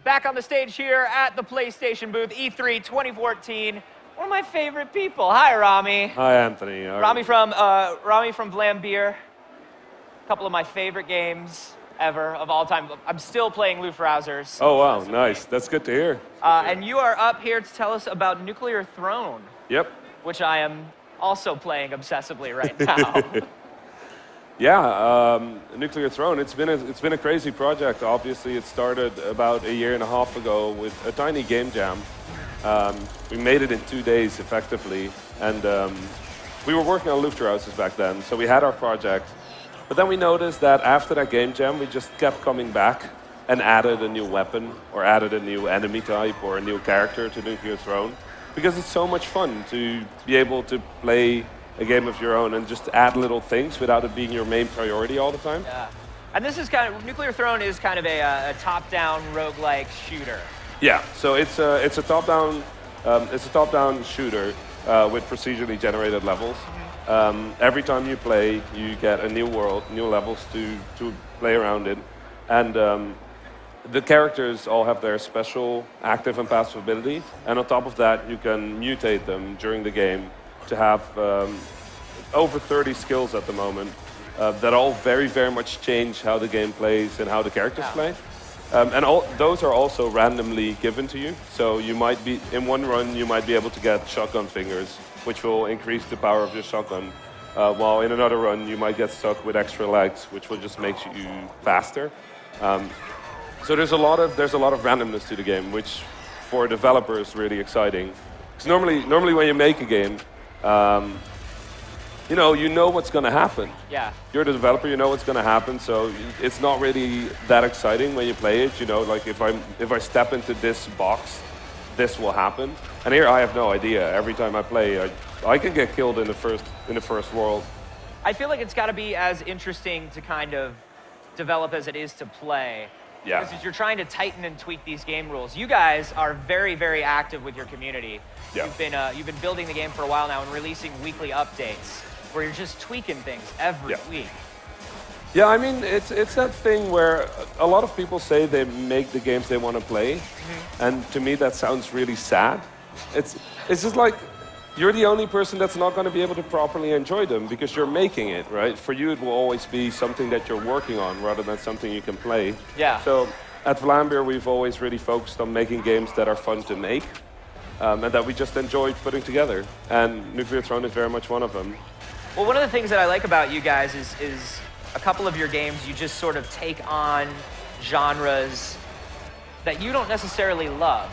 Back on the stage here at the PlayStation booth, E3 2014. One of my favorite people. Hi, Rami. Hi, Anthony. Rami from Vlambeer. A couple of my favorite games ever of all time. I'm still playing Lufrausers. Oh, wow, nice. That's good to hear. And you are up here to tell us about Nuclear Throne. Yep. Which I am also playing obsessively right now. Yeah, Nuclear Throne, it's been a crazy project. Obviously, it started about a year and a half ago with a tiny game jam. We made it in 2 days, effectively, and we were working on Luftrausers back then, so we had our project. But then we noticed that after that game jam, we just kept coming back and added a new weapon, or added a new enemy type, or a new character to Nuclear Throne, because it's so much fun to be able to play a game of your own and just add little things without it being your main priority all the time. Yeah. And this is kind of, Nuclear Throne is kind of a top-down roguelike shooter. Yeah, so it's a top-down shooter with procedurally generated levels. Every time you play, you get a new world, new levels to play around in. And the characters all have their special active and passive ability. And on top of that, you can mutate them during the game to have over 30 skills at the moment that all very, very much change how the game plays and how the characters play. And those are also randomly given to you. So you might be, in one run, you might be able to get shotgun fingers, which will increase the power of your shotgun. While in another run, you might get stuck with extra legs, which will just make you faster. So there's a lot of randomness to the game, which for a developer is really exciting. Because normally when you make a game, you know what's going to happen. Yeah. You're the developer, you know what's going to happen, so it's not really that exciting when you play it. You know, like if I step into this box, this will happen. And here I have no idea. Every time I play, I can get killed in the first world. I feel like it's got to be as interesting to kind of develop as it is to play. Yeah. Because you're trying to tighten and tweak these game rules. You guys are very, very active with your community. Yeah. You've been building the game for a while now and releasing weekly updates where you're just tweaking things every week. Yeah, I mean, it's that thing where a lot of people say they make the games they want to play, and to me that sounds really sad. It's just like you're the only person that's not going to be able to properly enjoy them because you're making it, right? For you, it will always be something that you're working on rather than something you can play. Yeah. So at Vlambeer, we've always really focused on making games that are fun to make and that we just enjoy putting together. And Nuclear Throne is very much one of them. Well, one of the things that I like about you guys is a couple of your games, you just sort of take on genres that you don't necessarily love.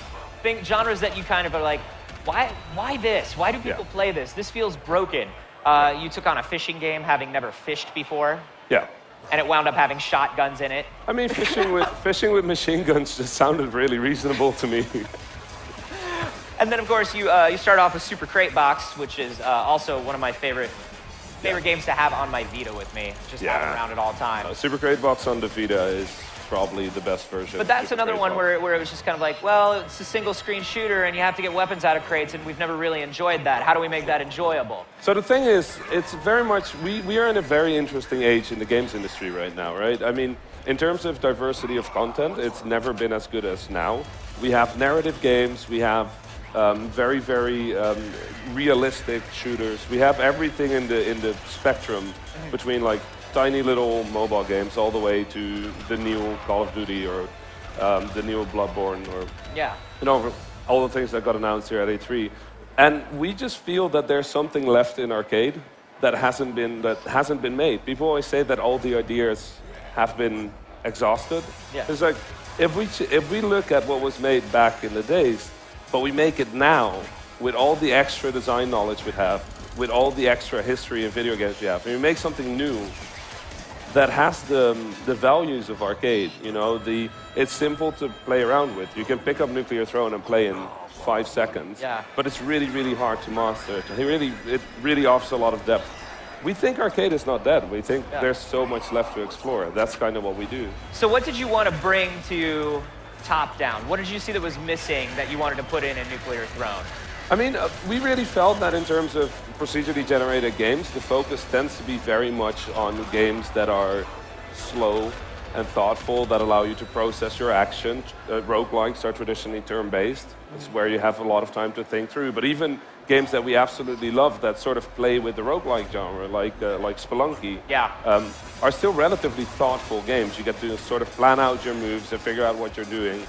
Genres that you kind of are like, why this? Why do people play this? This feels broken. You took on a fishing game, having never fished before. Yeah. And it wound up having shotguns in it. I mean, fishing with machine guns just sounded really reasonable to me. And then, of course, you start off with Super Crate Box, which is also one of my favorite games to have on my Vita with me. Just have it around at all times. Super Crate Box on the Vita is probably the best version. But that's another one where it was just kind of like, well, it's a single screen shooter and you have to get weapons out of crates, and we've never really enjoyed that. How do we make that enjoyable? So the thing is, it's very much, we are in a very interesting age in the games industry right now, right? I mean, in terms of diversity of content, it's never been as good as now. We have narrative games, we have very, very realistic shooters. We have everything in the spectrum between like tiny little mobile games all the way to the new Call of Duty or the new Bloodborne or all the things that got announced here at E3. And we just feel that there's something left in arcade that hasn't been made. People always say that all the ideas have been exhausted. Yeah. It's like if we look at what was made back in the days, but we make it now with all the extra design knowledge we have, with all the extra history in video games we have, and we make something new that has the values of arcade. You know, it's simple to play around with. You can pick up Nuclear Throne and play in 5 seconds. Yeah. But it's really, really hard to master. It really offers a lot of depth. We think arcade is not dead. We think there's so much left to explore. That's kind of what we do. So what did you want to bring to top-down? What did you see that was missing that you wanted to put in Nuclear Throne? I mean, we really felt that in terms of procedurally generated games, the focus tends to be very much on games that are slow and thoughtful that allow you to process your action. Roguelikes are traditionally turn-based. It's where you have a lot of time to think through. But even games that we absolutely love that sort of play with the roguelike genre, like Spelunky, are still relatively thoughtful games. You get to sort of plan out your moves and figure out what you're doing.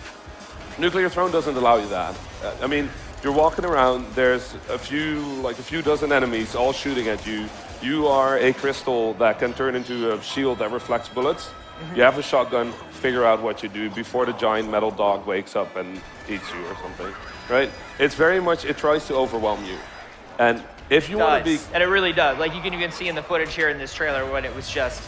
Nuclear Throne doesn't allow you that. I mean, you're walking around, there's a few dozen enemies all shooting at you. You are a crystal that can turn into a shield that reflects bullets. You have a shotgun, figure out what you do before the giant metal dog wakes up and eats you or something, right? It's very much, it tries to overwhelm you. And if you want to be... And it really does. Like you can see in the footage here in this trailer when it was just,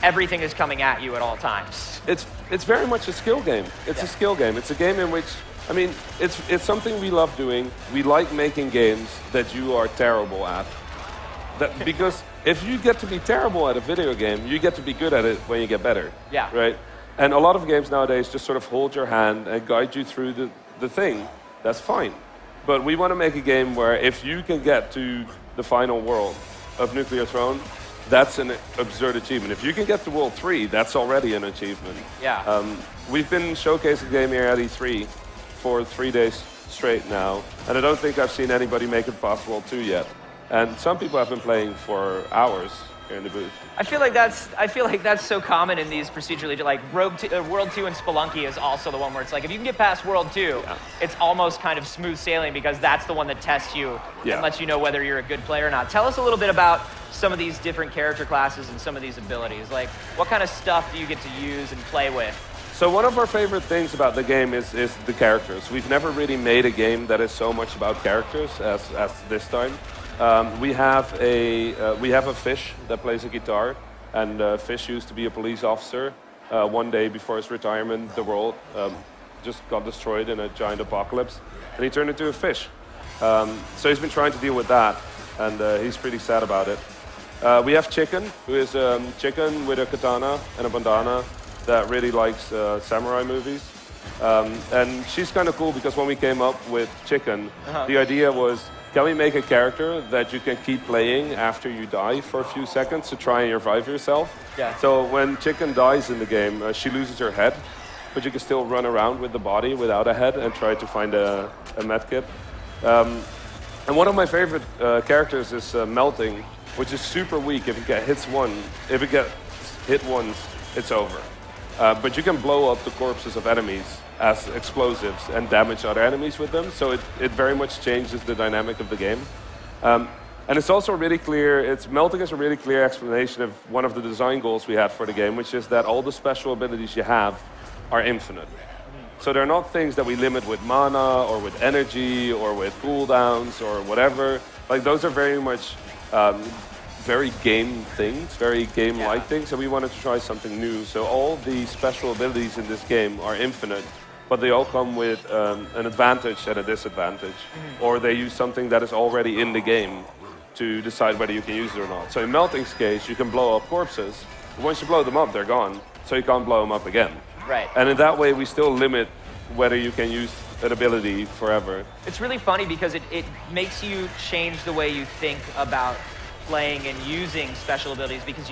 everything is coming at you at all times. It's very much a skill game. It's a skill game. It's a game in which, I mean, it's something we love doing. We like making games that you are terrible at. Because if you get to be terrible at a video game, you get to be good at it when you get better. Yeah. Right? And a lot of games nowadays just sort of hold your hand and guide you through the thing. That's fine. But we want to make a game where if you can get to the final world of Nuclear Throne, that's an absurd achievement. If you can get to World 3, that's already an achievement. Yeah. We've been showcasing the game here at E3 for 3 days straight now, and I don't think I've seen anybody make it past World 2 yet. And some people have been playing for hours here in the booth. I feel like that's so common in these procedurally, like World 2 and Spelunky is also the one where it's like, if you can get past World 2, it's almost kind of smooth sailing because that's the one that tests you and lets you know whether you're a good player or not. Tell us a little bit about some of these different character classes and some of these abilities. Like, what kind of stuff do you get to use and play with? So one of our favorite things about the game is the characters. We've never really made a game that is so much about characters as this time. We have a fish that plays a guitar, and Fish used to be a police officer. One day before his retirement, the world just got destroyed in a giant apocalypse, and he turned into a fish. So he's been trying to deal with that, and he's pretty sad about it. We have Chicken, who is Chicken with a katana and a bandana that really likes samurai movies. And she's kind of cool because when we came up with Chicken, the idea was, can we make a character that you can keep playing after you die for a few seconds to try and revive yourself? Yeah. So when Chicken dies in the game, she loses her head, but you can still run around with the body without a head and try to find a medkit. And one of my favorite characters is Melting, which is super weak. If it gets hit once, it's over. But you can blow up the corpses of enemies as explosives and damage other enemies with them. So it very much changes the dynamic of the game. And it's also really clear, Melting is a really clear explanation of one of the design goals we had for the game, which is that all the special abilities you have are infinite. So they're not things that we limit with mana or with energy or with cooldowns or whatever. Like those are very much very game things, very game-like things, and we wanted to try something new. So all the special abilities in this game are infinite, but they all come with an advantage and a disadvantage. Or they use something that is already in the game to decide whether you can use it or not. So in Melting's case, you can blow up corpses, but once you blow them up, they're gone, so you can't blow them up again. Right. And in that way, we still limit whether you can use an ability forever. It's really funny because it makes you change the way you think about playing and using special abilities, because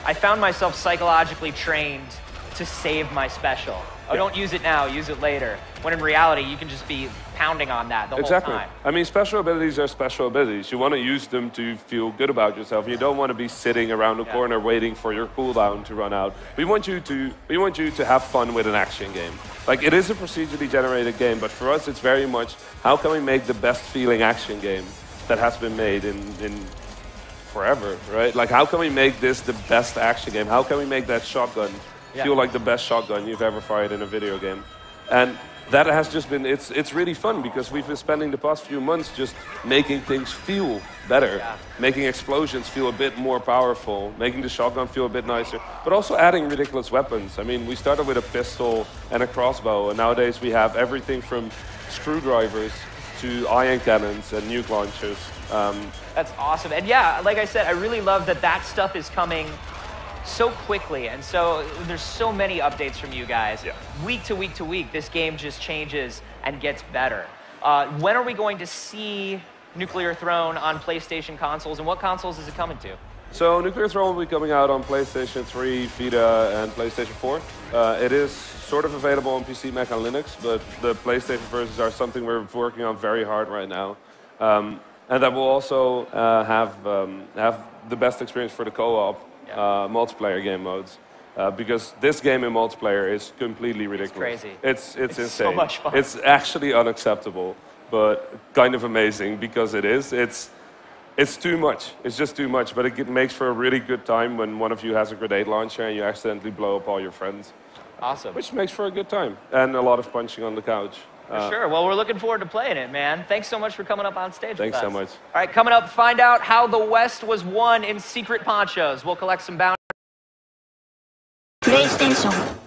I found myself psychologically trained to save my special. Oh, don't use it now, use it later. When in reality, you can just be pounding on that the whole time. I mean, special abilities are special abilities. You want to use them to feel good about yourself. You don't want to be sitting around the corner waiting for your cooldown to run out. We want you to have fun with an action game. Like, it is a procedurally generated game, but for us, it's very much, how can we make the best feeling action game that has been made in forever, right? Like, how can we make this the best action game? How can we make that shotgun feel like the best shotgun you've ever fired in a video game? And that has just been, it's really fun because we've been spending the past few months just making things feel better, making explosions feel a bit more powerful, making the shotgun feel a bit nicer, but also adding ridiculous weapons. I mean, we started with a pistol and a crossbow, and nowadays we have everything from screwdrivers to ion cannons and nuke launchers. That's awesome. And yeah, like I said, I really love that stuff is coming so quickly, and so there's so many updates from you guys. Week to week to week, this game just changes and gets better. When are we going to see Nuclear Throne on PlayStation consoles, and what consoles is it coming to? So Nuclear Throne will be coming out on PlayStation 3, Vita, and PlayStation 4. It is sort of available on PC, Mac, and Linux, but the PlayStation versions are something we're working on very hard right now. And that will also have the best experience for the co-op multiplayer game modes. Because this game in multiplayer is completely ridiculous. It's crazy. It's insane. So much fun. It's actually unacceptable, but kind of amazing because it is. It's too much. It's just too much, but it makes for a really good time when one of you has a grenade launcher and you accidentally blow up all your friends. Awesome. Which makes for a good time and a lot of punching on the couch. For sure. Well, we're looking forward to playing it, man. Thanks so much for coming up on stage with us. Thanks so much. All right, coming up, find out how the West was won in secret ponchos. We'll collect some bounties. PlayStation